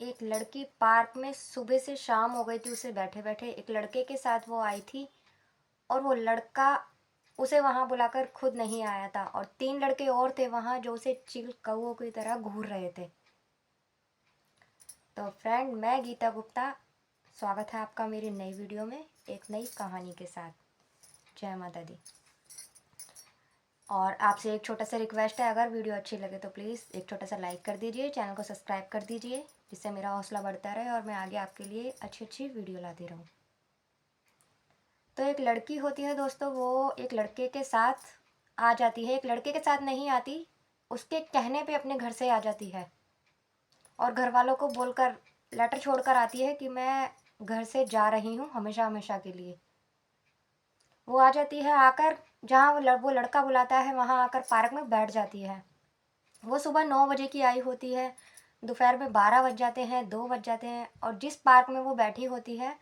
एक लड़की पार्क में सुबह से शाम हो गई थी उसे बैठे बैठे। एक लड़के के साथ वो आई थी और वो लड़का उसे वहां बुलाकर खुद नहीं आया था, और 3 लड़के और थे वहां जो उसे चिल कौओं की तरह घूर रहे थे। तो फ्रेंड, मैं गीता गुप्ता, स्वागत है आपका मेरी नई वीडियो में एक नई कहानी के साथ। जय माता दी। और आपसे एक छोटा सा रिक्वेस्ट है, अगर वीडियो अच्छी लगे तो प्लीज़ एक छोटा सा लाइक कर दीजिए, चैनल को सब्सक्राइब कर दीजिए, जिससे मेरा हौसला बढ़ता रहे और मैं आगे आपके लिए अच्छी अच्छी वीडियो लाती रहूँ। तो एक लड़की होती है दोस्तों, वो एक लड़के के साथ आ जाती है। एक लड़के के साथ नहीं आती, उसके कहने पे अपने घर से आ जाती है और घर वालों को बोलकर लेटर छोड़कर आती है कि मैं घर से जा रही हूँ हमेशा हमेशा के लिए। वो आ जाती है, आकर जहाँ वो लड़का बुलाता है वहाँ आकर पार्क में बैठ जाती है। वो सुबह 9 बजे की आई होती है, दोपहर में 12 बज जाते हैं, 2 बज जाते हैं, और जिस पार्क में वो बैठी होती है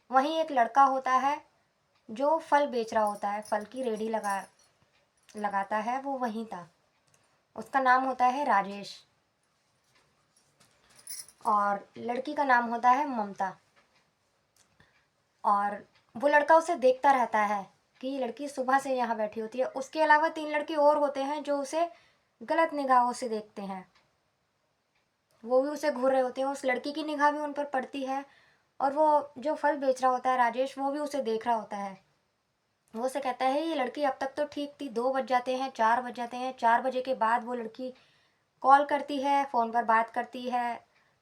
वहीं एक लड़का होता है जो फल बेच रहा होता है, फल की रेडी लगाता है, वो वहीं था। उसका नाम होता है राजेश और लड़की का नाम होता है ममता। और वो लड़का उसे देखता रहता है कि ये लड़की सुबह से यहाँ बैठी होती है। उसके अलावा 3 लड़के और होते हैं जो उसे गलत निगाहों से देखते हैं, वो भी उसे घूर रहे होते हैं। उस लड़की की निगाह भी उन पर पड़ती है और वो जो फल बेच रहा होता है राजेश, वो भी उसे देख रहा होता है। वो उसे कहता है ये लड़की अब तक तो ठीक थी, 2 बज जाते हैं, 4 बज जाते हैं, 4 बजे के बाद वो लड़की कॉल करती है, फ़ोन पर बात करती है,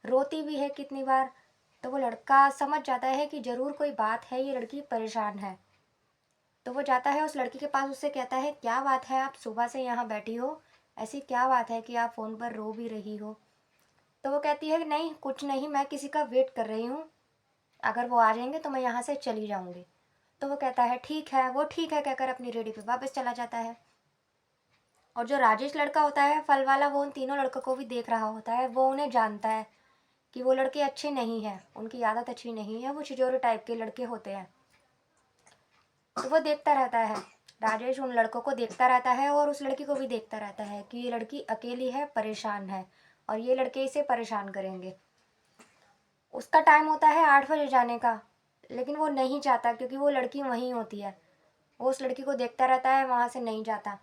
रोती भी है कितनी बार। तो वो लड़का समझ जाता है कि ज़रूर कोई बात है, ये लड़की परेशान है। तो वो जाता है उस लड़की के पास, उससे कहता है क्या बात है, आप सुबह से यहाँ बैठी हो, ऐसी क्या बात है कि आप फ़ोन पर रो भी रही हो। तो वो कहती है कि नहीं, कुछ नहीं, मैं किसी का वेट कर रही हूँ, अगर वो आ जाएंगे तो मैं यहाँ से चली जाऊँगी। तो वो कहता है ठीक है, वो ठीक है कहकर अपनी रेडी पे वापस चला जाता है। और जो राजेश लड़का होता है फल वाला, वो उन 3 लड़कों को भी देख रहा होता है। वो उन्हें जानता है कि वो लड़के अच्छे नहीं हैं, उनकी आदत अच्छी नहीं है, वो छिजोरे टाइप के लड़के होते हैं। तो वो देखता रहता है, राजेश उन लड़कों को देखता रहता है और उस लड़की को भी देखता रहता है कि ये लड़की अकेली है, परेशान है और ये लड़के इसे परेशान करेंगे। उसका टाइम होता है 8 बजे जाने का, लेकिन वो नहीं चाहता क्योंकि वो लड़की वहीं होती है। वो उस लड़की को देखता रहता है, वहाँ से नहीं जाता।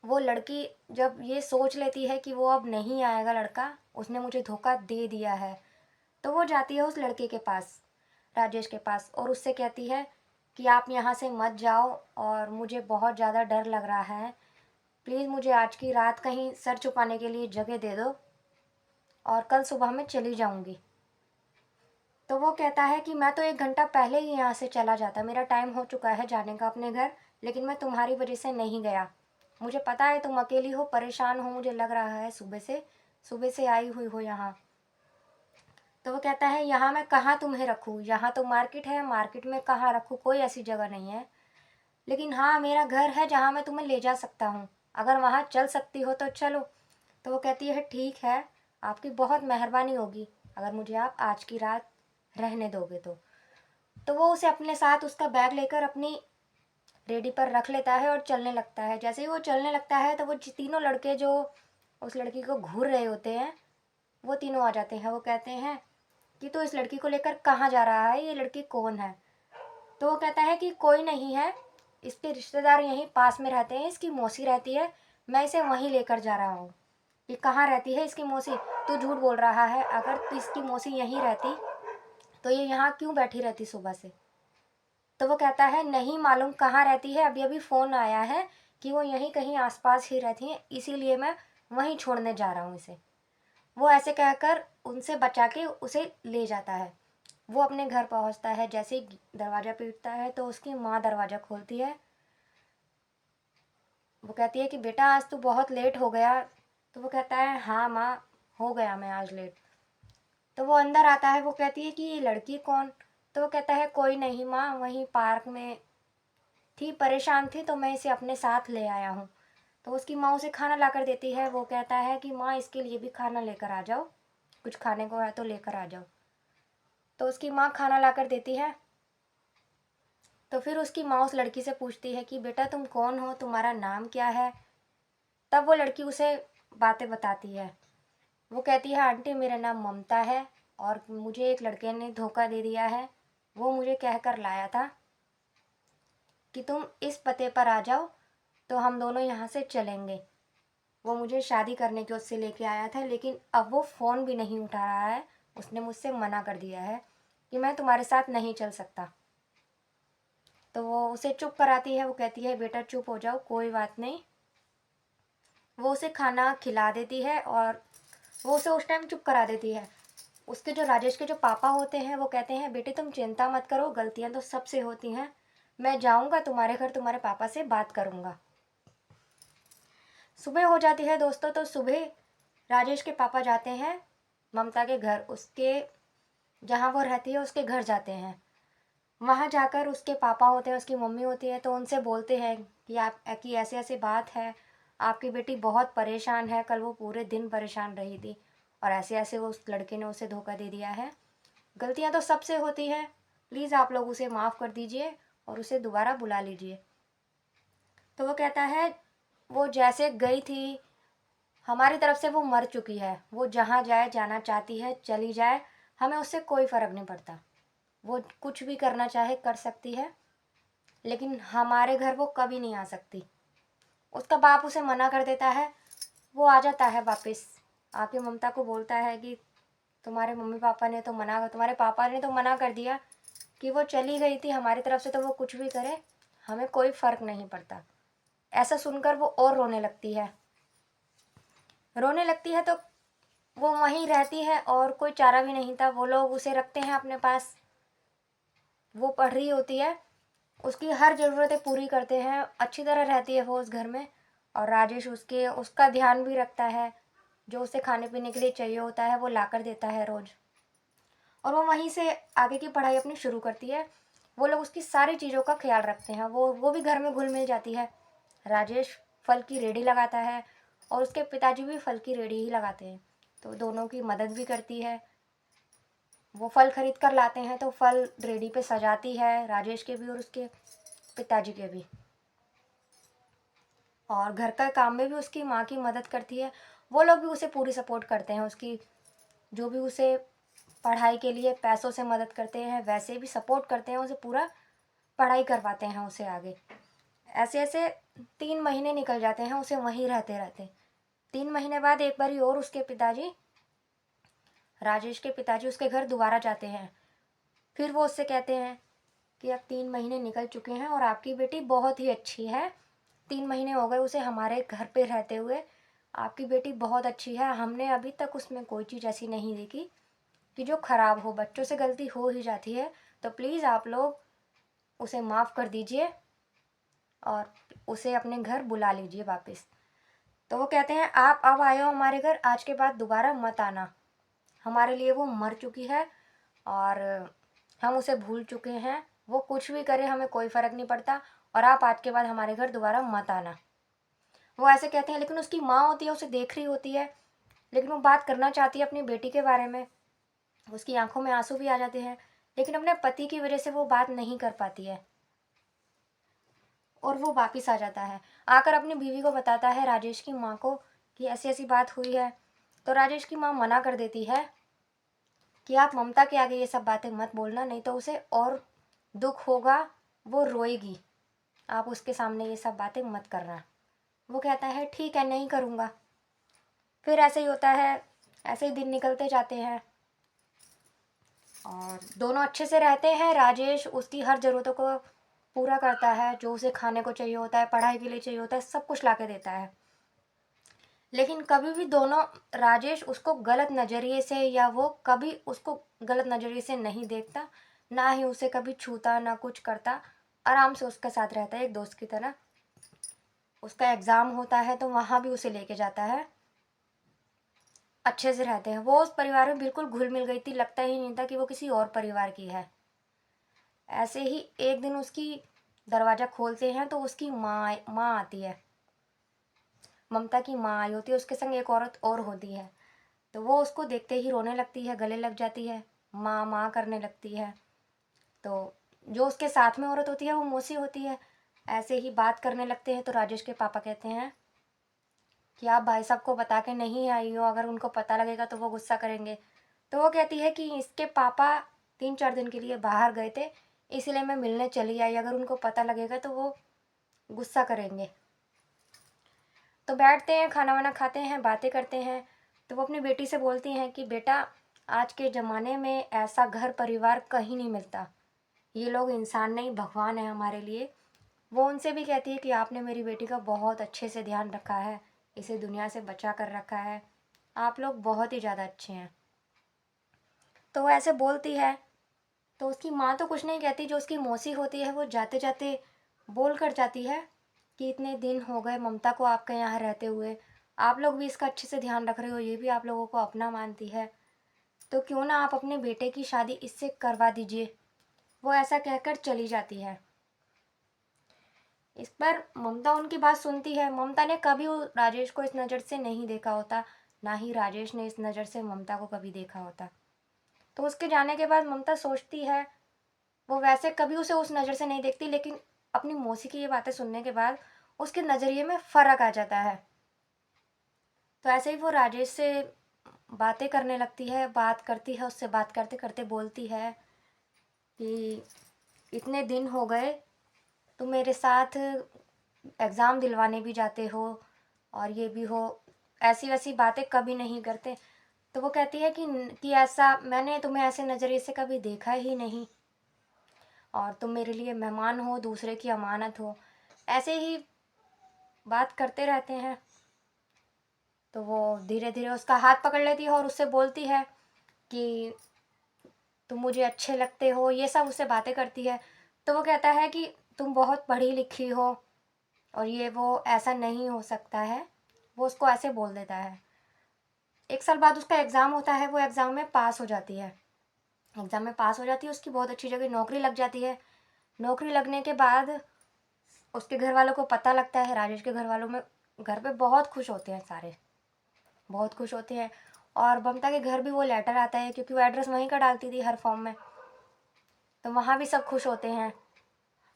वो लड़की जब ये सोच लेती है कि वो अब नहीं आएगा लड़का, उसने मुझे धोखा दे दिया है, तो वो जाती है उस लड़के के पास, राजेश के पास, और उससे कहती है कि आप यहाँ से मत जाओ और मुझे बहुत ज़्यादा डर लग रहा है, प्लीज़ मुझे आज की रात कहीं सर छुपाने के लिए जगह दे दो और कल सुबह मैं चली जाऊँगी। तो वो कहता है कि मैं तो 1 घंटा पहले ही यहाँ से चला जाता, मेरा टाइम हो चुका है जाने का अपने घर, लेकिन मैं तुम्हारी वजह से नहीं गया। मुझे पता है तुम अकेली हो, परेशान हो, मुझे लग रहा है सुबह से आई हुई हो यहाँ। तो वो कहता है यहाँ मैं कहाँ तुम्हें रखूँ, यहाँ तो मार्केट है, मार्केट में कहाँ रखूँ, कोई ऐसी जगह नहीं है। लेकिन हाँ, मेरा घर है जहाँ मैं तुम्हें ले जा सकता हूँ, अगर वहाँ चल सकती हो तो चलो। तो वो कहती है ठीक है, आपकी बहुत मेहरबानी होगी अगर मुझे आप आज की रात रहने दोगे तो। वो उसे अपने साथ, उसका बैग लेकर अपनी रेडी पर रख लेता है और चलने लगता है। जैसे ही वो चलने लगता है तो वो 3 लड़के जो उस लड़की को घूर रहे होते हैं, वो तीनों आ जाते हैं। वो कहते हैं कि तू इस लड़की को लेकर कहाँ जा रहा है, ये लड़की कौन है। तो वो कहता है कि कोई नहीं है, इसके रिश्तेदार यहीं पास में रहते हैं, इसकी मौसी रहती है, मैं इसे वहीं लेकर जा रहा हूँ। ये कहाँ रहती है इसकी मौसी, तू झूठ बोल रहा है, अगर तू इसकी मौसी यहीं रहती तो ये यहाँ क्यों बैठी रहती सुबह से। तो वो कहता है नहीं मालूम कहाँ रहती है, अभी अभी फ़ोन आया है कि वो यहीं कहीं आसपास ही रहती हैं, इसीलिए मैं वहीं छोड़ने जा रहा हूँ इसे। वो ऐसे कहकर उनसे बचा के उसे ले जाता है। वो अपने घर पहुँचता है, जैसे ही दरवाज़ा पीटता है तो उसकी माँ दरवाज़ा खोलती है। वो कहती है कि बेटा आज तू बहुत लेट हो गया। तो वो कहता है हाँ माँ, हो गया मैं आज लेट। तो वो अंदर आता है, वो कहती है कि ये लड़की कौन। तो वो कहता है कोई नहीं माँ, वहीं पार्क में थी, परेशान थी तो मैं इसे अपने साथ ले आया हूँ। तो उसकी माँ उसे खाना ला कर देती है। वो कहता है कि माँ इसके लिए भी खाना लेकर आ जाओ, कुछ खाने को है तो लेकर आ जाओ। तो उसकी माँ खाना ला कर देती है। तो फिर उसकी माँ उस लड़की से पूछती है कि बेटा तुम कौन हो, तुम्हारा नाम क्या है। तब वो लड़की उसे बातें बताती है वो कहती है आंटी मेरा नाम ममता है और मुझे एक लड़के ने धोखा दे दिया है। वो मुझे कहकर लाया था कि तुम इस पते पर आ जाओ तो हम दोनों यहाँ से चलेंगे। वो मुझे शादी करने के उससे लेके आया था, लेकिन अब वो फ़ोन भी नहीं उठा रहा है। उसने मुझसे मना कर दिया है कि मैं तुम्हारे साथ नहीं चल सकता। तो वो उसे चुप कराती है। वो कहती है बेटा चुप हो जाओ, कोई बात नहीं। वो उसे खाना खिला देती है और वो उसे उस टाइम चुप करा देती है। उसके जो राजेश के जो पापा होते हैं वो कहते हैं बेटे तुम चिंता मत करो, गलतियां तो सबसे होती हैं, मैं जाऊंगा तुम्हारे घर, तुम्हारे पापा से बात करूंगा। सुबह हो जाती है दोस्तों। तो सुबह राजेश के पापा जाते हैं ममता के घर, उसके जहाँ वो रहती है उसके घर जाते हैं। वहाँ जाकर उसके पापा होते हैं, उसकी मम्मी होती है, तो उनसे बोलते हैं कि आप कि ऐसे ऐसे बात है, आपकी बेटी बहुत परेशान है, कल वो पूरे दिन परेशान रही थी और ऐसे ऐसे वो उस लड़के ने उसे धोखा दे दिया है। गलतियाँ तो सबसे होती हैं, प्लीज़ आप लोग उसे माफ़ कर दीजिए और उसे दोबारा बुला लीजिए। तो वो कहता है वो जैसे गई थी हमारी तरफ से वो मर चुकी है, वो जहाँ जाए जाना चाहती है चली जाए, हमें उससे कोई फ़र्क नहीं पड़ता। वो कुछ भी करना चाहे कर सकती है, लेकिन हमारे घर वो कभी नहीं आ सकती। उसका बाप उसे मना कर देता है। वो आ जाता है वापस, आके ममता को बोलता है कि तुम्हारे पापा ने तो मना कर दिया कि वो चली गई थी, हमारी तरफ से तो वो कुछ भी करे हमें कोई फ़र्क नहीं पड़ता। ऐसा सुनकर वो और रोने लगती है। तो वो वहीं रहती है और कोई चारा भी नहीं था। वो लोग उसे रखते हैं अपने पास। वो पढ़ रही होती है, उसकी हर ज़रूरतें पूरी करते हैं, अच्छी तरह रहती है वो उस घर में। और राजेश उसका ध्यान भी रखता है, जो उसे खाने पीने के लिए चाहिए होता है वो लाकर देता है रोज़। और वो वहीं से आगे की पढ़ाई अपनी शुरू करती है। वो लोग उसकी सारी चीज़ों का ख्याल रखते हैं। वो भी घर में घुल मिल जाती है। राजेश फल की रेडी लगाता है और उसके पिताजी भी फल की रेडी ही लगाते हैं, तो दोनों की मदद भी करती है। वो फल खरीद कर लाते हैं तो फल रेडी पे सजाती है, राजेश के भी और उसके पिताजी के भी। और घर का काम में भी उसकी माँ की मदद करती है। वो लोग भी उसे पूरी सपोर्ट करते हैं, उसकी जो भी उसे पढ़ाई के लिए पैसों से मदद करते हैं वैसे भी सपोर्ट करते हैं, उसे पूरा पढ़ाई करवाते हैं उसे आगे। ऐसे ऐसे 3 महीने निकल जाते हैं उसे वहीं रहते रहते। 3 महीने बाद एक बारी और उसके पिताजी, राजेश के पिताजी उसके घर दोबारा जाते हैं। फिर वो उससे कहते हैं कि अब 3 महीने निकल चुके हैं और आपकी बेटी बहुत ही अच्छी है। 3 महीने हो गए उसे हमारे घर पे रहते हुए। आपकी बेटी बहुत अच्छी है, हमने अभी तक उसमें कोई चीज़ ऐसी नहीं देखी कि जो ख़राब हो। बच्चों से गलती हो ही जाती है, तो प्लीज़ आप लोग उसे माफ़ कर दीजिए और उसे अपने घर बुला लीजिए वापस। तो वो कहते हैं आप अब आए हो हमारे घर, आज के बाद दोबारा मत आना। हमारे लिए वो मर चुकी है और हम उसे भूल चुके हैं। वो कुछ भी करे हमें कोई फ़र्क नहीं पड़ता और आप आज के बाद हमारे घर दोबारा मत आना। वो ऐसे कहते हैं, लेकिन उसकी माँ होती है उसे देख रही होती है, लेकिन वो बात करना चाहती है अपनी बेटी के बारे में। उसकी आंखों में आंसू भी आ जाते हैं, लेकिन अपने पति की वजह से वो बात नहीं कर पाती है और वो वापस आ जाता है। आकर अपनी बीवी को बताता है, राजेश की माँ को, कि ऐसी ऐसी बात हुई है। तो राजेश की माँ मना कर देती है कि आप ममता के आगे ये सब बातें मत बोलना, नहीं तो उसे और दुख होगा, वो रोएगी, आप उसके सामने ये सब बातें मत करना। वो कहता है ठीक है नहीं करूँगा। फिर ऐसे ही होता है, ऐसे ही दिन निकलते जाते हैं और दोनों अच्छे से रहते हैं। राजेश उसकी हर ज़रूरतों को पूरा करता है, जो उसे खाने को चाहिए होता है, पढ़ाई के लिए चाहिए होता है, सब कुछ ला के देता है। लेकिन कभी भी दोनों, राजेश उसको गलत नज़रिए से, या वो कभी उसको गलत नज़रिए से नहीं देखता, ना ही उसे कभी छूता, ना कुछ करता। आराम से उसके साथ रहता है एक दोस्त की तरह। उसका एग्ज़ाम होता है तो वहाँ भी उसे लेके जाता है। अच्छे से रहते हैं। वो उस परिवार में बिल्कुल घुल मिल गई थी, लगता ही नहीं था कि वो किसी और परिवार की है। ऐसे ही एक दिन उसकी दरवाज़ा खोलते हैं तो उसकी माँ आती है। ममता की माँ आई होती है, उसके संग एक औरत और होती है। तो वो उसको देखते ही रोने लगती है, गले लग जाती है, माँ माँ करने लगती है। तो जो उसके साथ में औरत होती है वो मौसी होती है। ऐसे ही बात करने लगते हैं तो राजेश के पापा कहते हैं कि आप भाई साहब को बता के नहीं आई हो, अगर उनको पता लगेगा तो वो गुस्सा करेंगे। तो वो कहती है कि इसके पापा 3-4 दिन के लिए बाहर गए थे, इसलिए मैं मिलने चली आई, अगर उनको पता लगेगा तो वो गुस्सा करेंगे। तो बैठते हैं, खाना वाना खाते हैं, बातें करते हैं। तो वो अपनी बेटी से बोलती हैं कि बेटा, आज के ज़माने में ऐसा घर परिवार कहीं नहीं मिलता, ये लोग इंसान नहीं भगवान है हमारे लिए। वो उनसे भी कहती है कि आपने मेरी बेटी का बहुत अच्छे से ध्यान रखा है, इसे दुनिया से बचा कर रखा है, आप लोग बहुत ही ज़्यादा अच्छे हैं। तो वो ऐसे बोलती है। तो उसकी माँ तो कुछ नहीं कहती, जो उसकी मौसी होती है वो जाते जाते बोल कर जाती है कि इतने दिन हो गए ममता को आपके यहाँ रहते हुए, आप लोग भी इसका अच्छे से ध्यान रख रहे हो, ये भी आप लोगों को अपना मानती है, तो क्यों ना आप अपने बेटे की शादी इससे करवा दीजिए। वो ऐसा कहकर चली जाती है। इस पर ममता उनकी बात सुनती है। ममता ने कभी राजेश को इस नज़र से नहीं देखा होता, ना ही राजेश ने इस नज़र से ममता को कभी देखा होता। तो उसके जाने के बाद ममता सोचती है, वो वैसे कभी उसे उस नज़र से नहीं देखती, लेकिन अपनी मौसी की ये बातें सुनने के बाद उसके नज़रिए में फ़र्क आ जाता है। तो ऐसे ही वो राजेश से बातें करने लगती है, बात करती है, उससे बात करते करते बोलती है कि इतने दिन हो गए, तुम मेरे साथ एग्ज़ाम दिलवाने भी जाते हो और ये भी हो, ऐसी वैसी बातें कभी नहीं करते। तो वो कहती है कि ऐसा मैंने तुम्हें ऐसे नज़रिए से कभी देखा ही नहीं, और तुम मेरे लिए मेहमान हो, दूसरे की अमानत हो। ऐसे ही बात करते रहते हैं। तो वो धीरे धीरे उसका हाथ पकड़ लेती है और उससे बोलती है कि तुम मुझे अच्छे लगते हो, ये सब उससे बातें करती है। तो वो कहता है कि तुम बहुत पढ़ी लिखी हो और ये वो, ऐसा नहीं हो सकता है। वो उसको ऐसे बोल देता है। 1 साल बाद उसका एग्ज़ाम होता है, वो एग्ज़ाम में पास हो जाती है। एग्ज़ाम में पास हो जाती है, उसकी बहुत अच्छी जगह नौकरी लग जाती है। नौकरी लगने के बाद उसके घर वालों को पता लगता है, राजेश के घर वालों में घर पे बहुत खुश होते हैं, सारे बहुत खुश होते हैं। और ममता के घर भी वो लेटर आता है, क्योंकि वो एड्रेस वहीं का डालती थी हर फॉर्म में। तो वहाँ भी सब खुश होते हैं।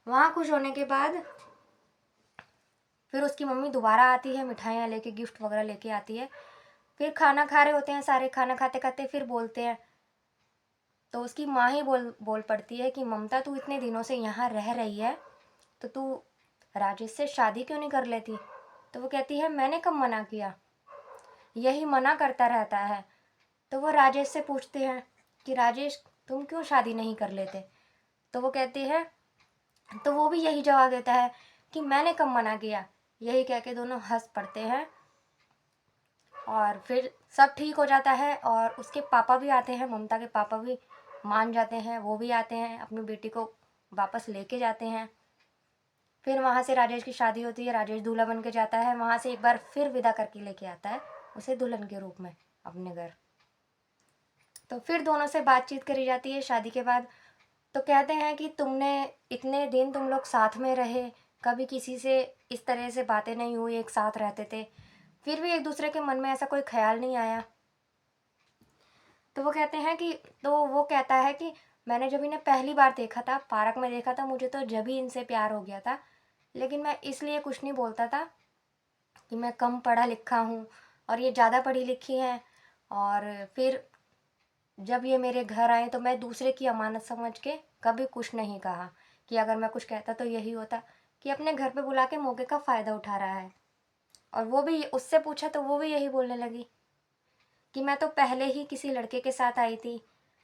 वहाँ खुश होने के बाद फिर उसकी मम्मी दोबारा आती है, मिठाइयाँ लेके, गिफ्ट वगैरह लेके आती है। फिर खाना खा रहे होते हैं सारे, खाना खाते खाते फिर बोलते हैं। तो उसकी माँ ही बोल बोल पड़ती है कि ममता, तू इतने दिनों से यहाँ रह रही है, तो तू राजेश से शादी क्यों नहीं कर लेती। तो वो कहती है, मैंने कब मना किया, यही मना करता रहता है। तो वो राजेश से पूछते हैं कि राजेश, तुम क्यों शादी नहीं कर लेते। तो वो कहती है, तो वो भी यही जवाब देता है कि मैंने कब मना किया। यही कह के दोनों हंस पड़ते हैं और फिर सब ठीक हो जाता है। और उसके पापा भी आते हैं, ममता के पापा भी मान जाते हैं, वो भी आते हैं, अपनी बेटी को वापस लेके जाते हैं। फिर वहाँ से राजेश की शादी होती है, राजेश दूल्हा बन के जाता है, वहाँ से एक बार फिर विदा करके लेके आता है उसे दुल्हन के रूप में अपने घर। तो फिर दोनों से बातचीत करी जाती है शादी के बाद। तो कहते हैं कि तुमने इतने दिन तुम लोग साथ में रहे, कभी किसी से इस तरह से बातें नहीं हुई, एक साथ रहते थे, फिर भी एक दूसरे के मन में ऐसा कोई ख्याल नहीं आया। तो वो कहते हैं कि, तो वो कहता है कि मैंने जब इन्हें पहली बार देखा था, पार्क में देखा था, मुझे तो जब ही इनसे प्यार हो गया था, लेकिन मैं इसलिए कुछ नहीं बोलता था कि मैं कम पढ़ा लिखा हूँ और ये ज़्यादा पढ़ी लिखी हैं। और फिर जब ये मेरे घर आए तो मैं दूसरे की अमानत समझ के कभी कुछ नहीं कहा, कि अगर मैं कुछ कहता तो यही होता कि अपने घर पे बुला के मौके का फ़ायदा उठा रहा है। और वो भी, उससे पूछा तो वो भी यही बोलने लगी कि मैं तो पहले ही किसी लड़के के साथ आई थी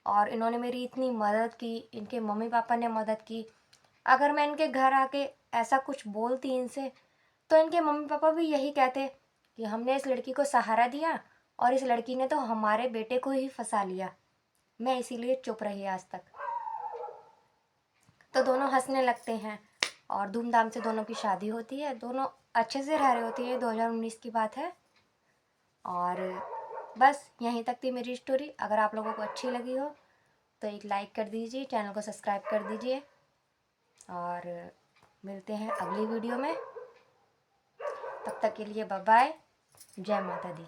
और इन्होंने मेरी इतनी मदद की, इनके मम्मी पापा ने मदद की, अगर मैं इनके घर आके ऐसा कुछ बोलती इनसे, तो इनके मम्मी पापा भी यही कहते कि हमने इस लड़की को सहारा दिया और इस लड़की ने तो हमारे बेटे को ही फंसा लिया, मैं इसीलिए चुप रही आज तक। तो दोनों हंसने लगते हैं और धूमधाम से दोनों की शादी होती है, दोनों अच्छे से रह रही होती है। 2019 की बात है। और बस यहीं तक थी मेरी स्टोरी। अगर आप लोगों को अच्छी लगी हो तो एक लाइक कर दीजिए, चैनल को सब्सक्राइब कर दीजिए और मिलते हैं अगली वीडियो में। तब तक के लिए बाय बाय, जय माता दी।